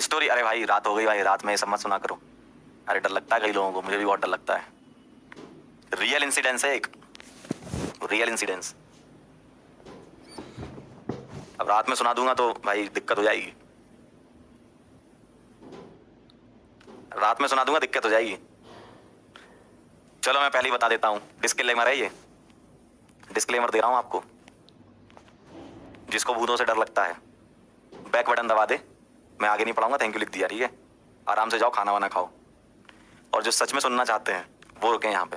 Story, अरे भाई रात हो गई भाई, रात में ये सब मत सुना करो। अरे डर लगता है कई लोगों को, मुझे भी बहुत डर लगता है। रियल इंसिडेंस है एक, रियल इंसिडेंस। अब रात में सुना दूंगा तो भाई दिक्कत हो जाएगी, रात में सुना दूंगा दिक्कत हो जाएगी। चलो मैं पहले ही बता देता हूं, डिस्क्लेमर है ये, डिस्क्लेमर दे रहा हूं आपको। जिसको भूतों से डर लगता है बैक बटन दबा दे, मैं आगे नहीं पढ़ाऊंगा, थैंक यू लिख दिया, ठीक है। आराम से जाओ, खाना वाना खाओ। और जो सच में सुनना चाहते हैं वो रुके यहाँ पे।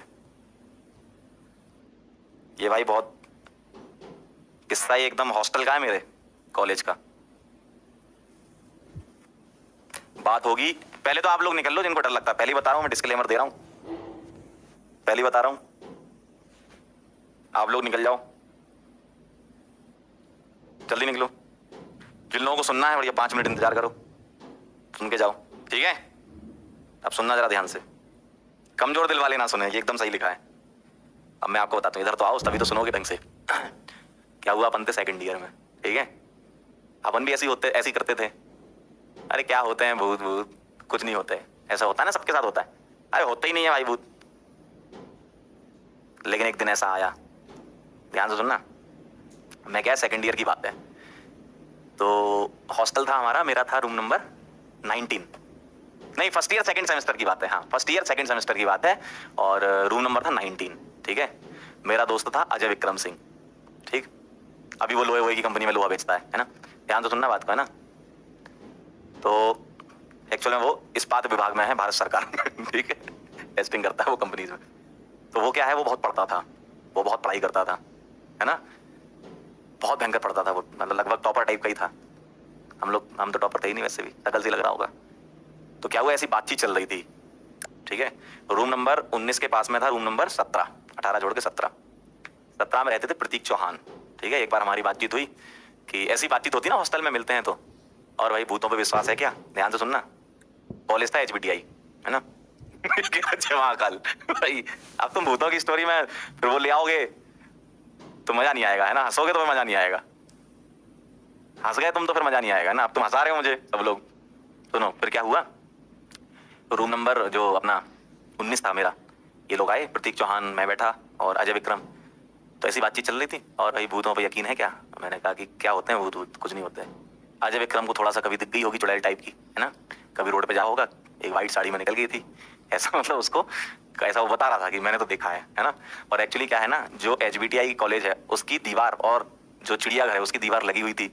ये भाई बहुत किस्सा ही एकदम हॉस्टल का है, मेरे कॉलेज का। बात होगी, पहले तो आप लोग निकल लो जिनको डर लगता है, पहले ही बता रहा हूं मैं, डिस्क्लेमर दे रहा हूं, पहले ही बता रहा हूं, आप लोग निकल जाओ, जल्दी निकलो। जिन लोगों को सुनना है बढ़िया 5 मिनट इंतजार करो, सुन के जाओ, ठीक है। अब सुनना जरा ध्यान से, कमजोर दिल वाले ना सुने, ये एकदम सही लिखा है। अब मैं आपको बताता हूँ, इधर तो आओ तभी तो सुनोगे ढंग से। क्या हुआ, अपन थे सेकंड ईयर में, ठीक है। अपन भी ऐसी करते थे। अरे क्या होते हैं भूत, भूत कुछ नहीं होते, ऐसा होता है ना, सबके साथ होता है। अरे होता ही नहीं है भाई भूत। लेकिन एक दिन ऐसा आया, ध्यान से सुनना, मैं क्या, सेकंड ईयर की बात है। तो हॉस्टल था हमारा, मेरा था रूम नंबर 19, नहीं फर्स्ट ईयर सेकंड सेमेस्टर की बात है, हाँ फर्स्ट ईयर सेकंड सेमेस्टर की बात है। और रूम नंबर था 19, ठीक है। मेरा दोस्त था अजय विक्रम सिंह, ठीक। अभी वो लोहे की कंपनी में लोहा बेचता है ना। ध्यान तो सुनना बात को, है ना। तो एक्चुअली में वो इस्पात विभाग में है भारत सरकार में, ठीक है, टेस्टिंग करता है वो कंपनीज में। तो वो क्या है, वो बहुत पढ़ता था, वो बहुत पढ़ाई करता था, है ना। बहुत भयंकर पढ़ता था वो, मतलब लगभग टॉपर टाइप का ही था। हम तो टॉपर थे ही नहीं, वैसे भी शकल से लग रहा होगा। तो क्या हुआ, ऐसी बातचीत चल रही थी, ठीक है। रूम नंबर 19 के पास में था रूम नंबर 17, 18 जोड़ के 17 में रहते थे प्रतीक चौहान, ठीक है। एक बार हमारी बातचीत हुई कि ऐसी बातचीत होती ना हॉस्टल में मिलते हैं तो, और भाई भूतों पे विश्वास है क्या, ध्यान से सुनना। कॉलेज था HBTI, है ना। जय महाकाल भाई, अब तुम भूतों की स्टोरी में फिर वो ले आओगे तो मजा नहीं आएगा, है ना। हंसोगे तो मजा नहीं आएगा, हंस गए तुम तो फिर मजा नहीं आएगा ना। अब तुम हंसा रहे हो मुझे सब लोग। सुनो फिर क्या हुआ, रूम नंबर जो अपना 19 था मेरा, ये लोग आए, प्रतीक चौहान, मैं बैठा और अजय विक्रम। तो ऐसी बातचीत चल रही थी, और भाई भूतों पे यकीन है क्या, मैंने कहा कि क्या होते हैं भूत, भूत कुछ नहीं होते। अजय विक्रम को थोड़ा सा कभी दिख गई होगी चुड़ैल टाइप की, है ना। कभी रोड पे जा होगा, एक वाइट साड़ी में निकल गई थी, ऐसा मतलब उसको ऐसा वो बता रहा था कि मैंने तो देखा है ना। और एक्चुअली क्या है ना, जो HBTI कॉलेज है उसकी दीवार और जो चिड़ियाघर है उसकी दीवार लगी हुई थी।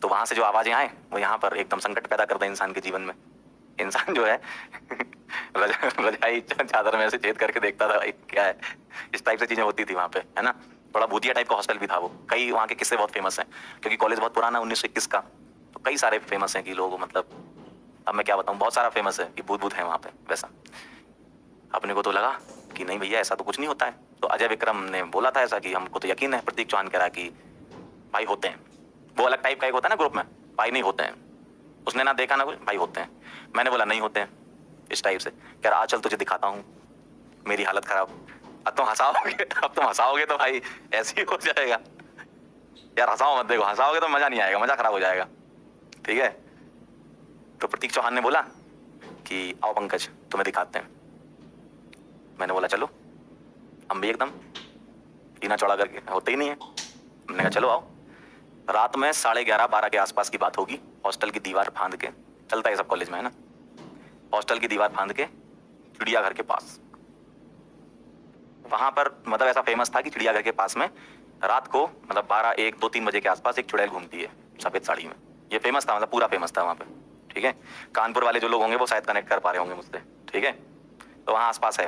तो वहां से जो आवाजें आए वो यहाँ पर एकदम संकट पैदा करते हैं इंसान के जीवन में। इंसान जो है रजाई चादर में से छेद करके देखता था भाई क्या है, इस टाइप से चीजें होती थी वहां पे, है ना। थोड़ा भूतिया टाइप का हॉस्टल भी था वो। कई वहाँ के किस्से बहुत फेमस हैं, क्योंकि कॉलेज बहुत पुराना 1921 का, तो कई सारे फेमस हैं कि लोग, मतलब अब मैं क्या बताऊँ, बहुत सारा फेमस है कि भूत भूत है वहाँ पे। वैसा अपने को तो लगा कि नहीं भैया ऐसा तो कुछ नहीं होता है। तो अजय विक्रम ने बोला था ऐसा कि हमको तो यकीन है। प्रतीक चौहान कह रहा कि भाई होते हैं, वो अलग टाइप का एक होता है ना ग्रुप में, भाई नहीं होते हैं, उसने ना देखा ना कुछ, भाई होते हैं। मैंने बोला नहीं होते हैं, इस टाइप से कह रहा, चल तुझे दिखाता हूँ, मेरी हालत खराब। अब तुम हंसाओगे तो भाई ऐसे ही हो जाएगा यार, हंसाओ मत, देखो हंसाओगे तो मजा नहीं आएगा, मजा खराब हो जाएगा, ठीक है। तो प्रतीक चौहान ने बोला कि आओ पंकज तुम्हें दिखाते हैं। मैंने बोला चलो, हम भी एकदम सीना चौड़ा करके, होते ही नहीं है। हमने कहा चलो आओ। रात में 11:30-12 के आसपास की बात होगी। हॉस्टल की दीवार फांद के, चलता है सब कॉलेज में, है ना। हॉस्टल की दीवार फांद के चिड़ियाघर के पास, वहां पर मतलब ऐसा फेमस था कि चिड़ियाघर के पास में रात को मतलब 12, 1, 2, 3 बजे के आसपास एक चुड़ैल घूमती है सफेद साड़ी में। ये फेमस था, मतलब पूरा फेमस था वहां पे, ठीक है। कानपुर वाले जो लोग होंगे वो शायद कनेक्ट कर पा रहे होंगे मुझसे, ठीक है। तो वहां आसपास है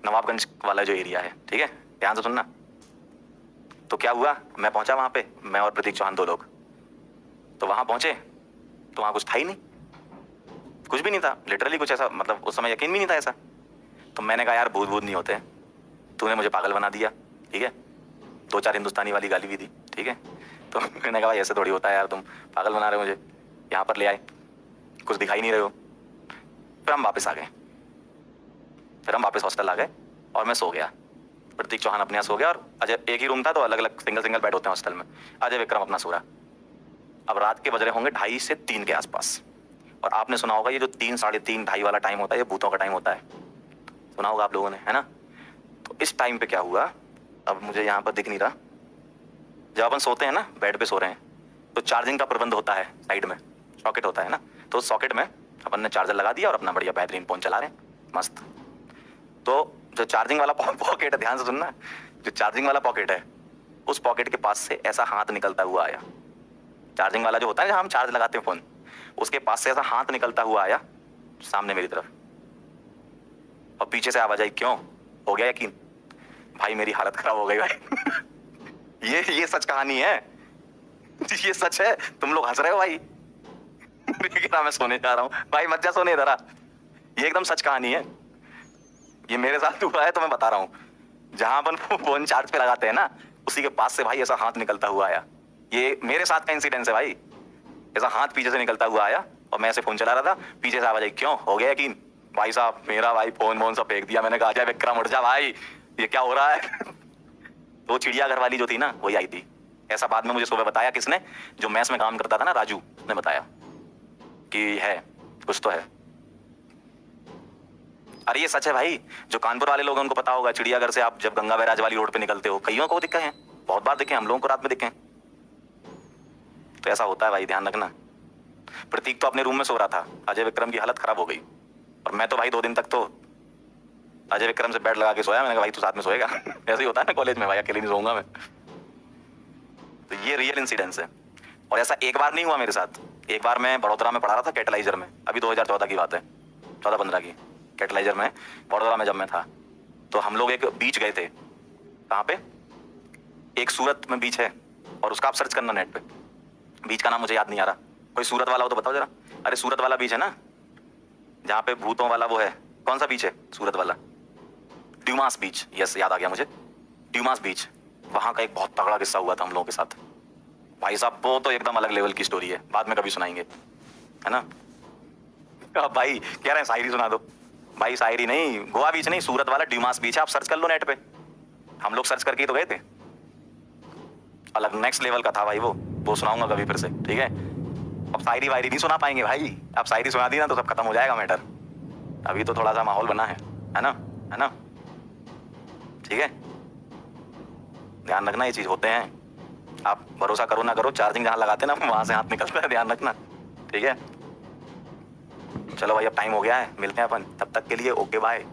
नवाबगंज वाला जो एरिया है, ठीक है, ध्यान से सुनना। तो क्या हुआ, मैं पहुंचा वहां पे, मैं और प्रतीक चौहान 2 लोग। तो वहां पहुंचे तो वहां कुछ था ही नहीं, कुछ भी नहीं था, लिटरली कुछ ऐसा, मतलब उस समय यकीन भी नहीं था ऐसा। तो मैंने कहा यार भूत भूत नहीं होते, तूने मुझे पागल बना दिया, ठीक है। 2-4 हिंदुस्तानी वाली गाली भी दी, ठीक है। तो मैंने कहा भाई ऐसे थोड़ी होता है यार, तुम पागल बना रहे हो मुझे, यहाँ पर ले आए, कुछ दिखाई नहीं रहे हो। फिर हम वापस आ गए, फिर हम वापस हॉस्टल आ गए और मैं सो गया। प्रतीक चौहान अपने यहाँ सो गया, और अजय, एक ही रूम था तो अलग अलग सिंगल सिंगल बेड होते हैं हॉस्टल में। अजय विक्रम अपना सो रहा। अब रात के बज रहे होंगे 2:30 से 3 के आसपास, और आपने सुना होगा ये जो 3, साढ़े 3, 2:30 वाला टाइम होता है, ये भूतों का टाइम होता है, सुना होगा आप लोगों ने, है ना। तो इस टाइम पे क्या हुआ, अब मुझे यहाँ पर दिख नहीं रहा, जब अपन सोते हैं ना, बेड पे सो रहे हैं, तो चार्जिंग का प्रबंध होता है, साइड में सॉकेट होता है ना, तो सॉकेट में अपन ने चार्जर लगा दिया और अपना बढ़िया बेहतरीन फोन चला रहे हैं, मस्त। तो जो चार्जिंग वाला पॉकेट है, ध्यान से सुनना, जो चार्जिंग वाला पॉकेट है, उस पॉकेट के पास से ऐसा हाथ निकलता हुआ आया, चार्जिंग वाला जो होता है जहाँ हम चार्ज लगाते हैं फोन, उसके पास से ऐसा हाथ निकलता हुआ आया सामने मेरी तरफ, और पीछे से आवाज आई, क्यों, हो गया यकीन? भाई मेरी हालत खराब हो गई भाई। ये सच कहानी है, ये सच है, तुम लोग हंस रहे हो भाई। मैं सोने जा रहा हूँ भाई, मत जा सोने इधर आ, ये एकदम सच कहानी है, ये मेरे साथ हुआ है तो मैं बता रहा हूँ। जहां अपन फोन चार्ज पे लगाते हैं ना, उसी के पास से भाई ऐसा हाथ निकलता हुआ आया, ये मेरे साथ का इंसिडेंस है भाई। ऐसा हाथ पीछे से निकलता हुआ आया और मैं ऐसे फोन चला रहा था, पीछे से आवाज आई, क्यों, हो गया यकीन? भाई साहब मेरा भाई फोन सब फेंक दिया, मैंने कहा जा विक्रम उठ जा भाई, ये क्या हो रहा है। तो चिड़ियाघर वाली जो थी ना, वही आई थी। ऐसा बाद में मुझे सुबह बताया किसने, जो मैस में काम करता था ना, राजू ने बताया कि है, कुछ तो है। अरे ये सच है भाई, जो कानपुर वाले लोग हैं उनको पता होगा, चिड़ियाघर से आप जब गंगा बैराज वाली रोड पे निकलते हो, कईयों को दिखे हैं, बहुत बार दिखे, हम लोगों को रात में दिखे हैं। तो ऐसा होता है भाई, ध्यान रखना। प्रतीक तो अपने रूम में सो रहा था, अजय विक्रम की हालत खराब हो गई, और मैं तो भाई 2 दिन तक तो अजय विक्रम से बेड लगा के सोया, मैंने कहा भाई तू साथ में सोएगा। ऐसे ही होता है ना कॉलेज में, भाई अकेले नहीं सोऊंगा मैं। तो ये रियल इंसिडेंस है, और ऐसा एक बार नहीं हुआ मेरे साथ। एक बार मैं बड़ोदरा में पढ़ा रहा था कैटलाइजर में, अभी 2014 की बात है, 14-15 की, कैटलाइजर में बड़ोदरा में जब मैं था, तो हम लोग एक बीच गए थे। कहाँ पे? एक सूरत में बीच है, और उसका आप सर्च करना नेट पे, बीच का नाम मुझे याद नहीं आ रहा, कोई सूरत वाला हो तो बताओ जरा। अरे सूरत वाला बीच है ना, जहाँ पे भूतों वाला वो है, कौन सा बीच है सूरत वाला? ड्यूमास बीच, यस याद आ गया मुझे, ड्यूमास बीच। वहां का एक बहुत तगड़ा किस्सा हुआ था हम लोगों के साथ भाई साहब, वो तो एकदम अलग लेवल की स्टोरी है, बाद में कभी सुनाएंगे, है ना। अब भाई कह रहे हैं शायरी सुना दो, भाई शायरी नहीं, गोवा बीच नहीं, सूरत वाला ड्यूमास बीच है, आप सर्च कर लो नेट पे, हम लोग सर्च करके ही तो गए थे। अलग नेक्स्ट लेवल का था भाई वो सुनाऊंगा कभी फिर से, ठीक है। अब शायरी वायरी नहीं सुना पाएंगे भाई, अब शायरी सुना दी ना तो सब खत्म हो जाएगा मैटर, अभी तो थोड़ा सा माहौल बना है ना, है ना, ठीक है। ध्यान रखना, ये चीज होते हैं, आप भरोसा करो ना करो, चार्जिंग जहां लगाते हैं ना वहां से हाथ निकलता है, ध्यान रखना, ठीक है। चलो भाई अब टाइम हो गया है, मिलते हैं अपन, तब तक के लिए ओके बाय।